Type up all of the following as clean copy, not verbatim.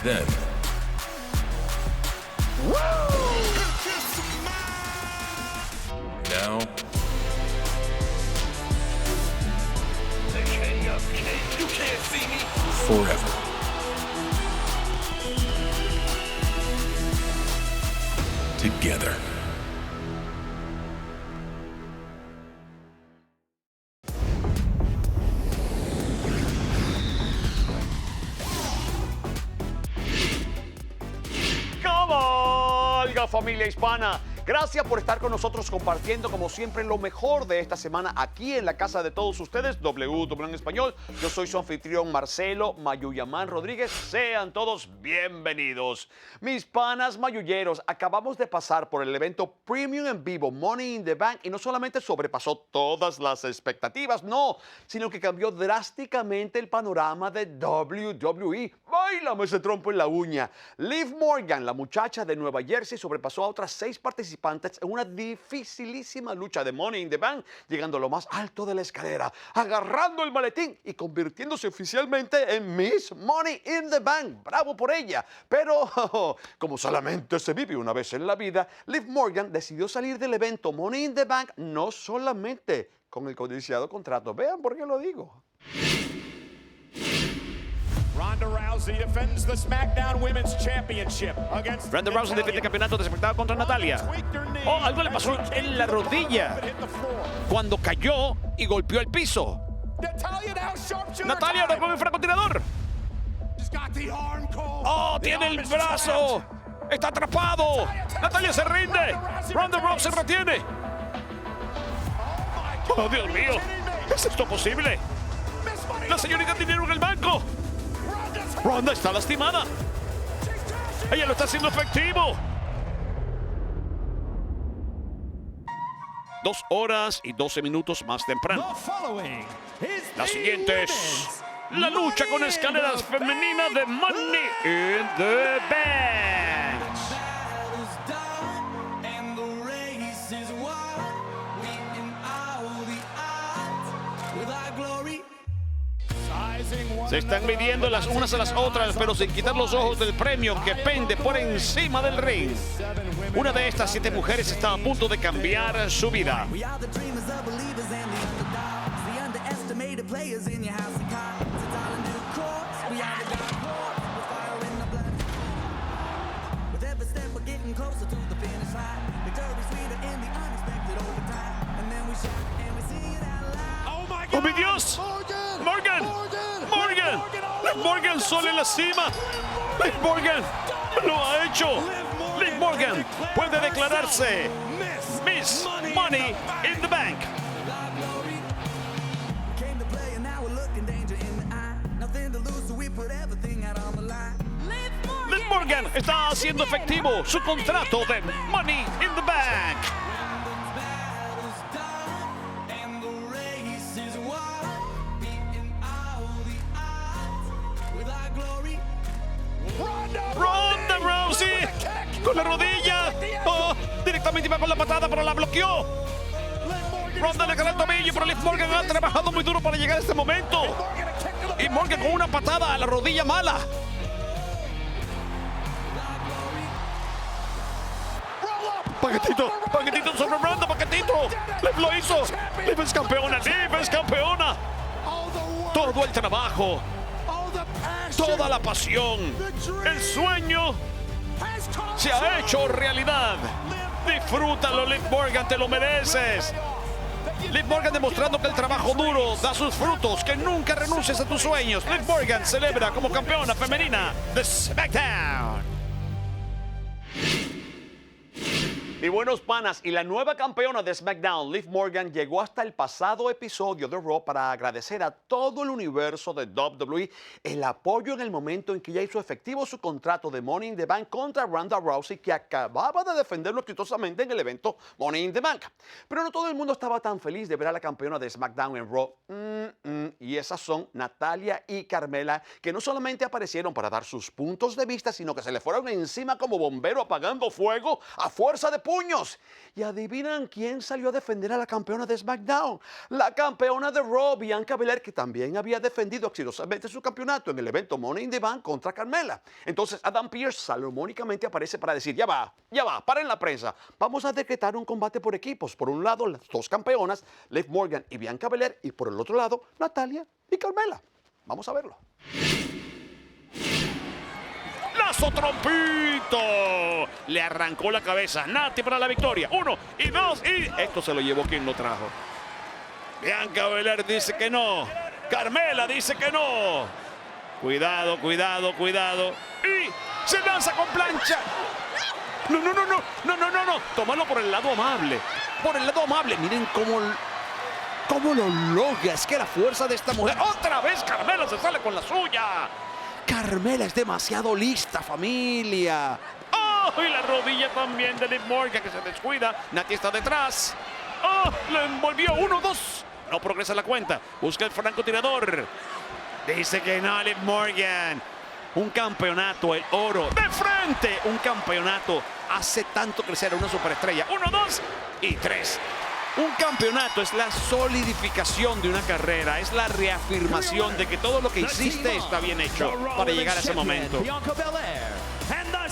Then, now, You can't see me. forever. Together. ¡Cabalga, familia hispana! Gracias por estar con nosotros compartiendo, como siempre, lo mejor de esta semana aquí en la casa de todos ustedes, WW en Español. Yo soy su anfitrión Marcelo Mayuyamán Rodríguez. Sean todos bienvenidos. Mis panas mayulleros, acabamos de pasar por el evento Premium en vivo Money in the Bank y no solamente sobrepasó todas las expectativas, no, sino que cambió drásticamente el panorama de WWE. ¡Báilame ese trompo en la uña! Liv Morgan, la muchacha de Nueva Jersey, sobrepasó a otras 6 participantes en una dificilísima lucha de Money in the Bank, llegando a lo más alto de la escalera, agarrando el maletín y convirtiéndose oficialmente en Miss Money in the Bank. ¡Bravo por ella! Pero, como solamente se vive una vez en la vida, Liv Morgan decidió salir del evento Money in the Bank no solamente con el codiciado contrato. Vean por qué lo digo. Ronda Rousey defends the SmackDown Women's Championship against Ronda Rousey defiende el campeonato de SmackDown contra Natalia. Oh, algo le pasó en la rodilla cuando cayó y golpeó el piso. Natalia ahora con el francotirador. Oh, tiene el brazo. Está atrapado. Natalia se rinde. Ronda Rousey se retiene. Oh, Dios mío. ¿Es esto posible? La señorita dinero en el banco. Ronda está lastimada. Ella lo está haciendo efectivo. 2 horas y 12 minutos más temprano. La siguiente es la lucha con escaleras femenina de Money in the Bank. Se están midiendo las unas a las otras, pero sin quitar los ojos del premio que pende por encima del ring. Una de estas 7 mujeres está a punto de cambiar su vida. ¡Oh, mi Dios! ¡Morgan! ¡Morgan! ¡Liv Morgan sola en la cima! ¡Liv Morgan lo ha hecho! ¡Liv Morgan puede declararse Miss Money in the Bank! Liv Morgan está haciendo efectivo su contrato de Money in the Bank. Ronda Rousey con la rodilla. Oh, directamente iba con la patada, pero la bloqueó. Ronda le ganó el tobillo, pero Liv Morgan ha trabajado muy duro para llegar a este momento. Y Morgan con una patada a la rodilla mala. Paquetito sobre Ronda, Paquetito. Liv lo hizo. Liv es campeona, Liv es campeona. Todo el trabajo, toda la pasión, el sueño se ha hecho realidad. Disfrútalo, Liv Morgan, te lo mereces. Liv Morgan demostrando que el trabajo duro da sus frutos, que nunca renuncies a tus sueños. Liv Morgan celebra como campeona femenina de SmackDown. Y buenos panas, y la nueva campeona de SmackDown, Liv Morgan, llegó hasta el pasado episodio de Raw para agradecer a todo el universo de WWE el apoyo en el momento en que ella hizo efectivo su contrato de Money in the Bank contra Ronda Rousey, que acababa de defenderlo exitosamente en el evento Money in the Bank. Pero no todo el mundo estaba tan feliz de ver a la campeona de SmackDown en Raw. y esas son Natalya y Carmela, que no solamente aparecieron para dar sus puntos de vista, sino que se le fueron encima como bombero apagando fuego a fuerza de puños. Y adivinan quién salió a defender a la campeona de SmackDown, la campeona de Raw, Bianca Belair, que también había defendido exitosamente su campeonato en el evento Money in the Bank contra Carmela. Entonces Adam Pearce salomónicamente aparece para decir, ya va, paren la prensa, vamos a decretar un combate por equipos. Por un lado, las dos campeonas, Liv Morgan y Bianca Belair, y por el otro lado, Natalya y Carmela. Vamos a verlo. ¡Lazo trompito! Le arrancó la cabeza. Nati para la victoria. 1 y 2 y... Esto se lo llevó quien lo trajo. Bianca Belair dice que no. Carmela dice que no. Cuidado, cuidado, cuidado. Y se lanza con plancha. No. Tómalo por el lado amable. Por el lado amable. Miren cómo lo logra. Es que la fuerza de esta mujer. ¡Otra vez Carmela se sale con la suya! Carmela es demasiado lista, familia. ¡Oh! Y la rodilla también de Liv Morgan que se descuida. Nati está detrás. ¡Oh! Lo envolvió. 1, 2. No progresa la cuenta. Busca el francotirador. Dice que no, Liv Morgan. Un campeonato, el oro. ¡De frente! Un campeonato hace tanto crecer a una superestrella. 1, 2 y 3. Un campeonato es la solidificación de una carrera, es la reafirmación de que todo lo que hiciste está bien hecho para llegar a ese momento.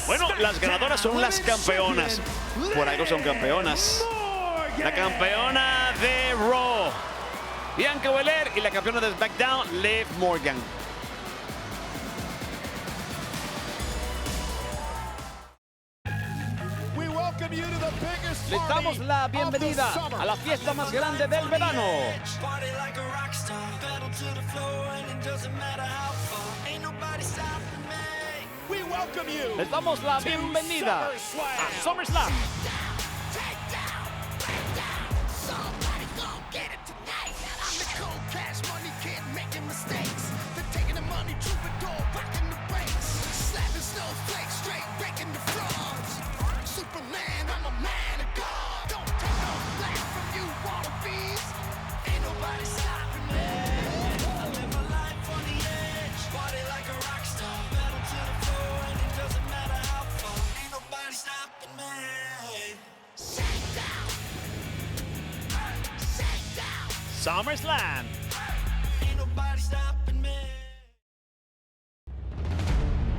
Bueno, las ganadoras son las campeonas. Por algo son campeonas. La campeona de Raw, Bianca Belair, y la campeona de SmackDown, Liv Morgan. Les damos la bienvenida a la fiesta más grande del verano. Les damos la bienvenida a SummerSlam. SummerSlam.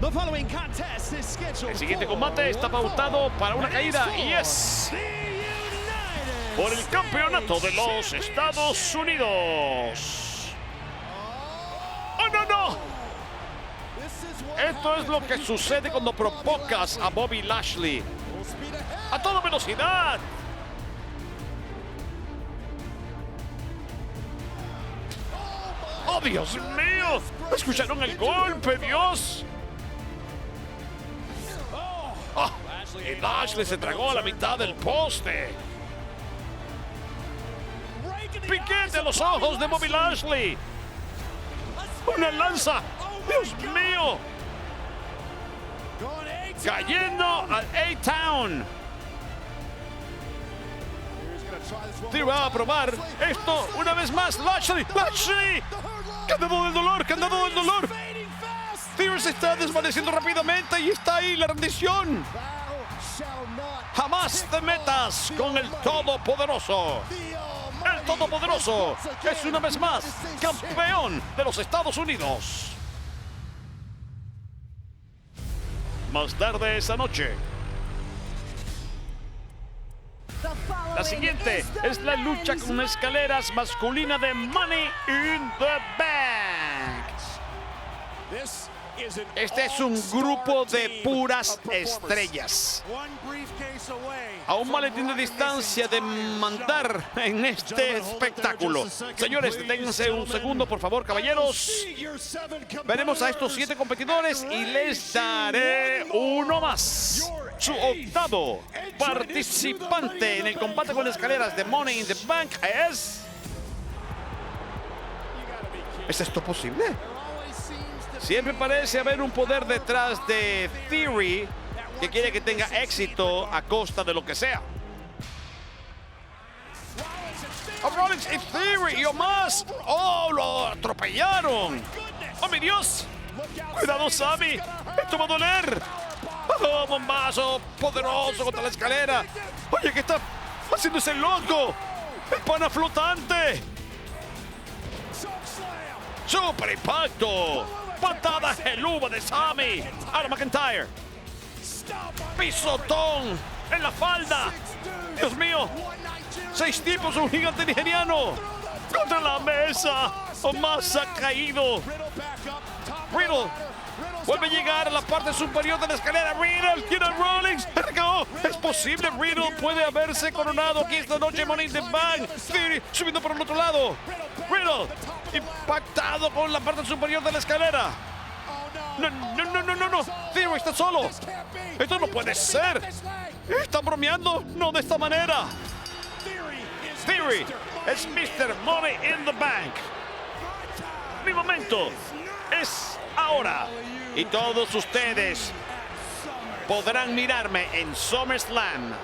The following contest is scheduled. El siguiente combate está pautado para una caída y es por el campeonato de los Estados Unidos. ¡Oh, no! Esto es lo que sucede cuando provocas a Bobby Lashley a toda velocidad. ¡Oh, Dios mío! ¿Escucharon el golpe, Dios? Oh, y Lashley se tragó a la mitad del poste. Piquete a los ojos de Bobby Lashley. ¡Una lanza! ¡Dios mío! Cayendo al A-Town. Te va a probar esto una vez más. Lashley. Candado del dolor. Theory se está desvaneciendo rápidamente y está ahí la rendición. Jamás te metas con el Todopoderoso. El Todopoderoso es una vez más campeón de los Estados Unidos. Más tarde esa noche, la siguiente es la lucha con escaleras masculina de Money in the Bank. Este es un grupo de puras estrellas. A un maletín de distancia de mandar en este espectáculo. Señores, deténganse un segundo, por favor, caballeros. Veremos a estos 7 competidores y les daré uno más. Su octavo participante en el combate con escaleras de Money in the Bank es... ¿Es esto posible? Siempre parece haber un poder detrás de Theory que quiere que tenga éxito a costa de lo que sea. a Rollins y Theory y Omos. ¡Oh, lo atropellaron! ¡Oh, mi Dios! ¡Cuidado, Sami! ¡Esto va a doler! ¡Oh, bombazo poderoso contra la escalera! ¡Oye, qué está haciendo ese loco! ¡El pana flotante! ¡Super impacto! ¡Patada geluba de Sami! ¡Ahora McIntyre! ¡Pisotón en la falda! ¡Dios mío! 6 tipos, un gigante nigeriano. ¡Contra la mesa! Omos ha caído. Riddle vuelve a llegar a la parte superior de la escalera. Riddle quiere a Rollins. ¡Arrancó! Es posible. Riddle puede haberse coronado aquí esta noche. Money in the Bank. Theory subiendo por el otro lado. Riddle impactado con la parte superior de la escalera. No. Theory está solo. Esto no puede ser. ¿Están bromeando? No de esta manera. Theory es Mr. Money in the Bank. Mi momento es ahora. Y todos ustedes podrán mirarme en SummerSlam.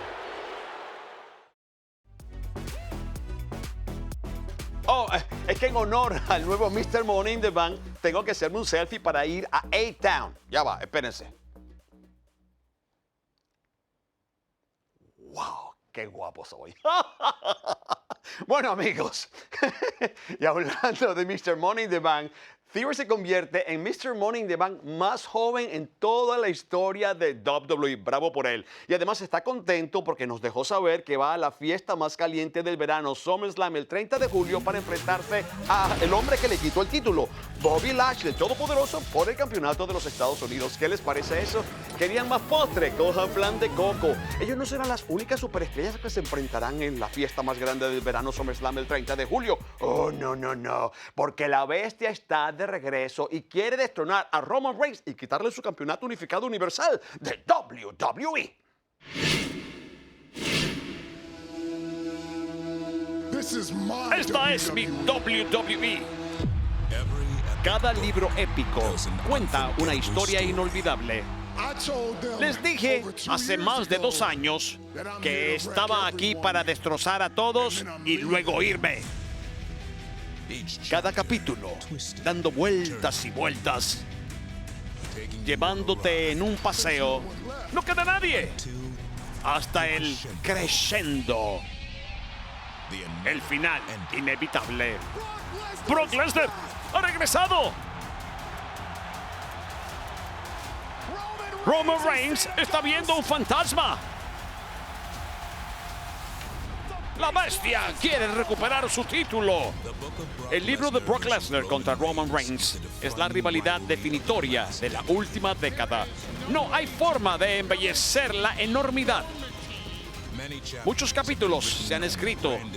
Oh, es que en honor al nuevo Mr. Money in the Bank, tengo que hacerme un selfie para ir a A-Town. Ya va, espérense. ¡Wow! ¡Qué guapo soy! Bueno, amigos, y hablando de Mr. Money in the Bank, Theory se convierte en Mr. Money in the Bank más joven en toda la historia de WWE. Bravo por él. Y además está contento porque nos dejó saber que va a la fiesta más caliente del verano, SummerSlam, el 30 de julio, para enfrentarse a el hombre que le quitó el título, Bobby Lashley, el todopoderoso, por el campeonato de los Estados Unidos. ¿Qué les parece eso? ¿Querían más postre? Cojan plan de coco. Ellos no serán las únicas superestrellas que se enfrentarán en la fiesta más grande del verano, SummerSlam, el 30 de julio. Oh, no. Porque la bestia está de regreso y quiere destronar a Roman Reigns y quitarle su campeonato unificado universal de WWE. Esta es mi WWE. Cada libro épico cuenta una historia inolvidable. Les dije hace más de 2 años que estaba aquí para destrozar a todos y luego irme. Cada capítulo dando vueltas y vueltas, llevándote en un paseo. No queda nadie. Hasta el crescendo. El final inevitable. Brock Lesnar ha regresado. Roman Reigns está viendo un fantasma. La bestia quiere recuperar su título. El libro de Brock Lesnar contra Roman Reigns es la rivalidad definitoria de la última década. No hay forma de embellecer la enormidad. Muchos capítulos se han escrito en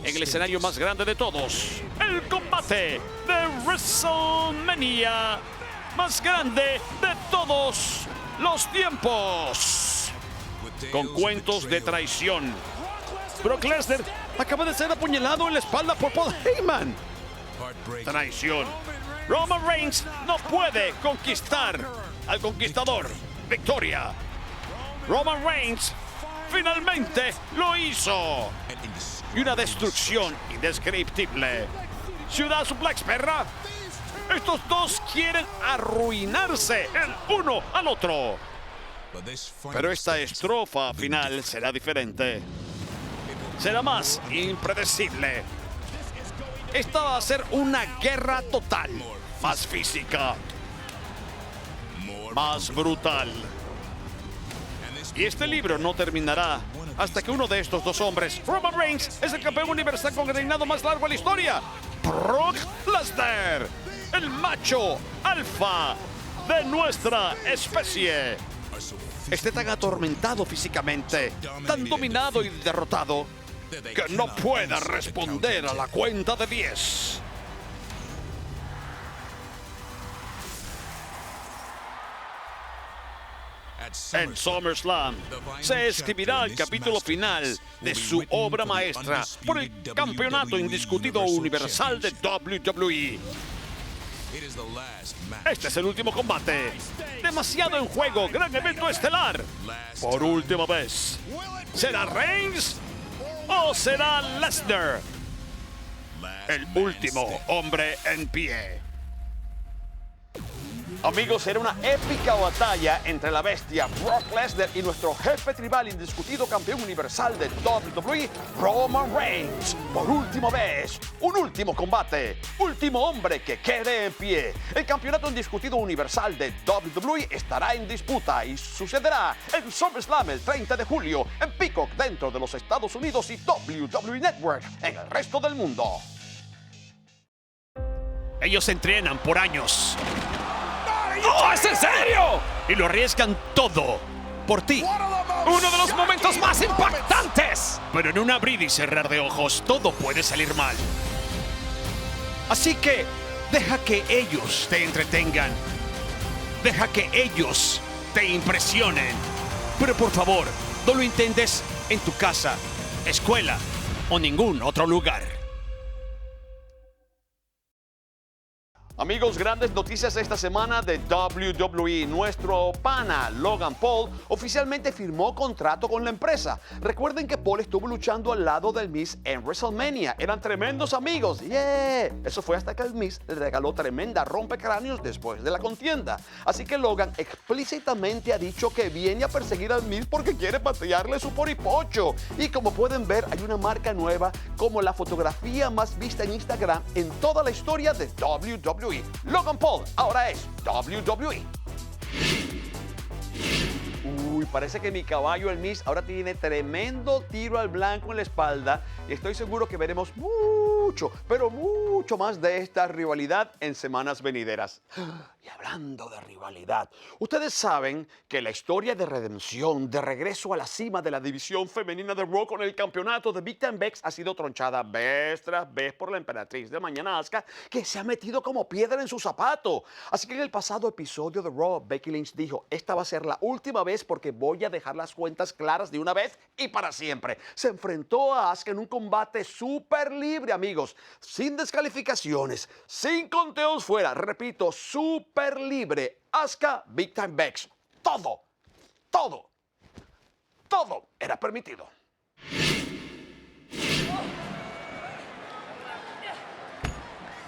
el escenario más grande de todos. El combate de WrestleMania más grande de todos los tiempos. Con cuentos de traición. Brock Lesnar acaba de ser apuñalado en la espalda por Paul Heyman. Traición. Roman Reigns no puede conquistar al conquistador. Victoria. Roman Reigns finalmente lo hizo. Y una destrucción indescriptible. Ciudad Suplex, perra. Estos dos quieren arruinarse el uno al otro. Pero esta estrofa final será diferente. Será más impredecible. Esta va a ser una guerra total. Más física. Más brutal. Y este libro no terminará hasta que uno de estos dos hombres, Roman Reigns, es el campeón universal con el reinado más largo de la historia. Brock Lesnar, el macho alfa de nuestra especie, esté tan atormentado físicamente, tan dominado y derrotado, que no pueda responder a la cuenta de 10. En SummerSlam se escribirá el capítulo final de su obra maestra por el campeonato indiscutido universal de WWE. Este es el último combate. Demasiado en juego, gran evento estelar. Por última vez, ¿será Reigns o será Lesnar el último hombre en pie. Amigos, era una épica batalla entre la bestia Brock Lesnar y nuestro jefe tribal, indiscutido campeón universal de WWE, Roman Reigns. Por última vez, un último combate, último hombre que quede en pie. El campeonato indiscutido universal de WWE estará en disputa y sucederá en SummerSlam el 30 de julio en Peacock dentro de los Estados Unidos y WWE Network en el resto del mundo. Ellos entrenan por años. ¡No, es en serio! Y lo arriesgan todo por ti. Uno de los momentos más impactantes. Pero en un abrir y cerrar de ojos, todo puede salir mal. Así que deja que ellos te entretengan. Deja que ellos te impresionen. Pero por favor, no lo intentes en tu casa, escuela o ningún otro lugar. Amigos, grandes noticias esta semana de WWE. Nuestro pana Logan Paul oficialmente firmó contrato con la empresa. Recuerden que Paul estuvo luchando al lado del Miz en WrestleMania. Eran tremendos amigos. ¡Yeah! Eso fue hasta que el Miz le regaló tremenda rompecráneos después de la contienda. Así que Logan explícitamente ha dicho que viene a perseguir al Miz porque quiere patearle su poripocho. Y como pueden ver, hay una marca nueva como la fotografía más vista en Instagram en toda la historia de WWE. Logan Paul ahora es WWE. Uy, parece que mi caballo, el Miz, ahora tiene tremendo tiro al blanco en la espalda y estoy seguro que veremos mucho, pero mucho más de esta rivalidad en semanas venideras. Y hablando de rivalidad, ustedes saben que la historia de redención, de regreso a la cima de la división femenina de Raw con el campeonato de Big Time Bex ha sido tronchada vez tras vez por la emperatriz de mañana Asuka, que se ha metido como piedra en su zapato. Así que en el pasado episodio de Raw, Becky Lynch dijo, esta va a ser la última vez porque voy a dejar las cuentas claras de una vez y para siempre. Se enfrentó a Asuka en un combate súper libre, amigos, sin descalificaciones, sin conteos fuera, repito, súper libre. Asuka, Big Time Bex, todo era permitido.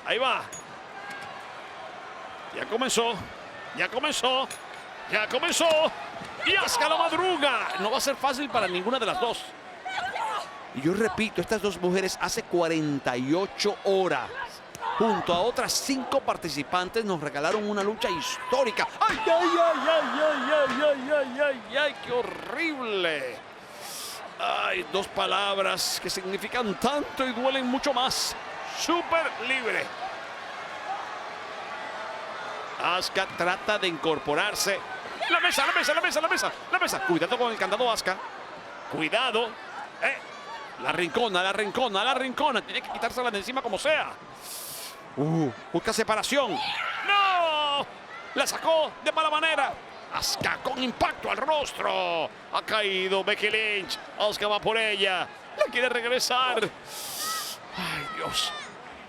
Ahí va. Ya comenzó. Y Asuka la madruga. No va a ser fácil para ninguna de las dos. Y yo repito, estas dos mujeres hace 48 horas, junto a otras 5 participantes, nos regalaron una lucha histórica. ¡Ay, qué horrible! Ay, dos palabras que significan tanto y duelen mucho más. Súper libre. Asuka trata de incorporarse. La mesa. Cuidado con el candado, Asuka. Cuidado. La rincona. Tiene que quitársela de encima como sea. Busca separación. ¡No! La sacó de mala manera. Asuka con impacto al rostro. Ha caído Becky Lynch. Asuka va por ella. La quiere regresar. Ay, Dios.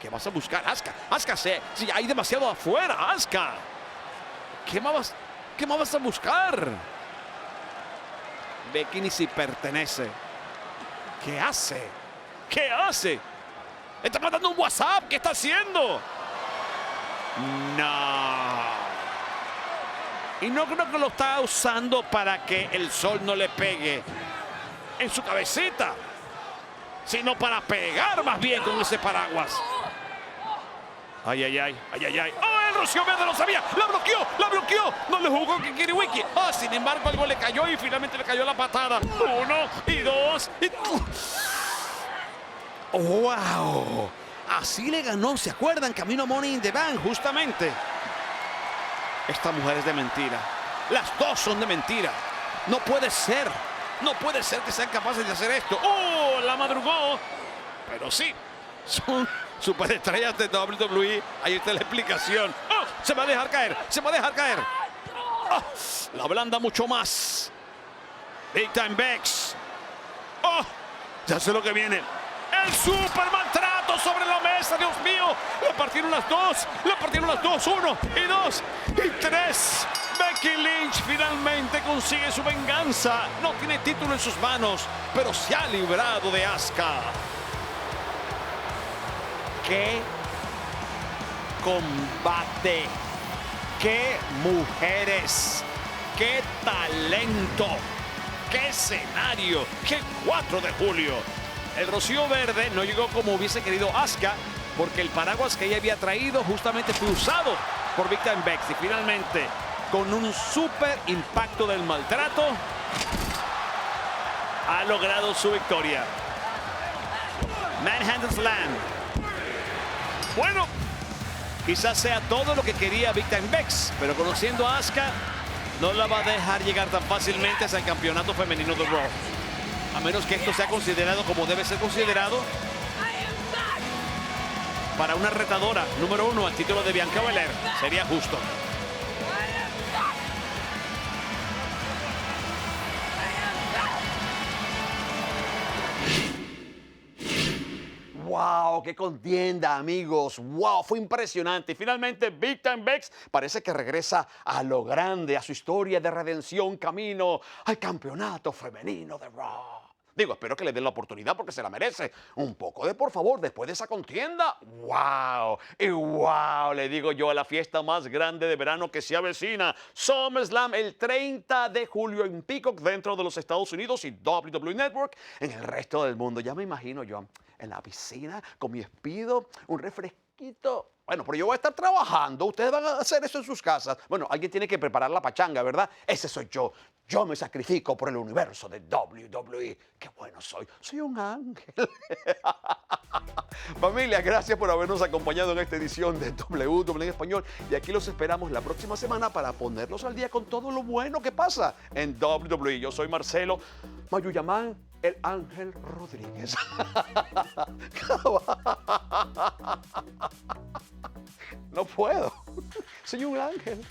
¿Qué vas a buscar, Asuka? Asuka, si hay demasiado afuera, Asuka. ¿Qué más vas a buscar? Becky ni si pertenece. ¿Qué hace? ¿Está mandando un WhatsApp? ¿Qué está haciendo? No. Y no creo que lo está usando para que el sol no le pegue en su cabecita, sino para pegar más bien con ese paraguas. Ay. ¡Oh, el Rocío Verde lo sabía! ¡La bloqueó! No le jugó Kikiriwiki. Sin embargo, algo le cayó y finalmente le cayó la patada. 1 y 2 y... ¡Wow! Así le ganó, ¿se acuerdan? Camino a Money in the Bank, justamente. Esta mujer es de mentira. Las dos son de mentira. No puede ser que sean capaces de hacer esto. ¡Oh! La madrugó. Pero sí, son superestrellas de WWE. Ahí está la explicación. ¡Oh! Se va a dejar caer. ¡Oh! La ablanda mucho más. Big Time Bex. ¡Oh! Ya sé lo que viene. El super maltrato sobre la mesa, Dios mío. La partieron las dos. 1 y 2 y 3. Becky Lynch finalmente consigue su venganza. No tiene título en sus manos, pero se ha librado de Asuka. ¡Qué combate! ¡Qué mujeres! ¡Qué talento! ¡Qué escenario! ¡Qué 4 de julio! El Rocío Verde no llegó como hubiese querido Asuka, porque el paraguas que ella había traído justamente fue usado por Big Time Bex. Y finalmente, con un super impacto del maltrato, ha logrado su victoria. Manhandle Slam. Bueno, quizás sea todo lo que quería Big Time Bex, pero conociendo a Asuka, no la va a dejar llegar tan fácilmente hacia el campeonato femenino de Raw. A menos que esto sea considerado como debe ser considerado para una retadora número 1 al título de Bianca Belair. Sería justo. ¡Wow! ¡Qué contienda, amigos! ¡Wow! Fue impresionante. Y finalmente, Big Time Bex parece que regresa a lo grande, a su historia de redención, camino al campeonato femenino de Raw. Digo, espero que le den la oportunidad porque se la merece. Un poco de por favor después de esa contienda. ¡Wow! Y wow, le digo yo, a la fiesta más grande de verano que se avecina. SummerSlam el 30 de julio en Peacock dentro de los Estados Unidos y WWE Network en el resto del mundo. Ya me imagino yo en la piscina con mi Speedo, un refresquito. Bueno, pero yo voy a estar trabajando. Ustedes van a hacer eso en sus casas. Bueno, alguien tiene que preparar la pachanga, ¿verdad? Ese soy yo. Yo me sacrifico por el universo de WWE. ¡Qué bueno soy! Soy un ángel. Familia, gracias por habernos acompañado en esta edición de WWE en Español. Y aquí los esperamos la próxima semana para ponerlos al día con todo lo bueno que pasa en WWE. Yo soy Marcelo Mayuyamán, el Ángel Rodríguez. No puedo. Soy un ángel.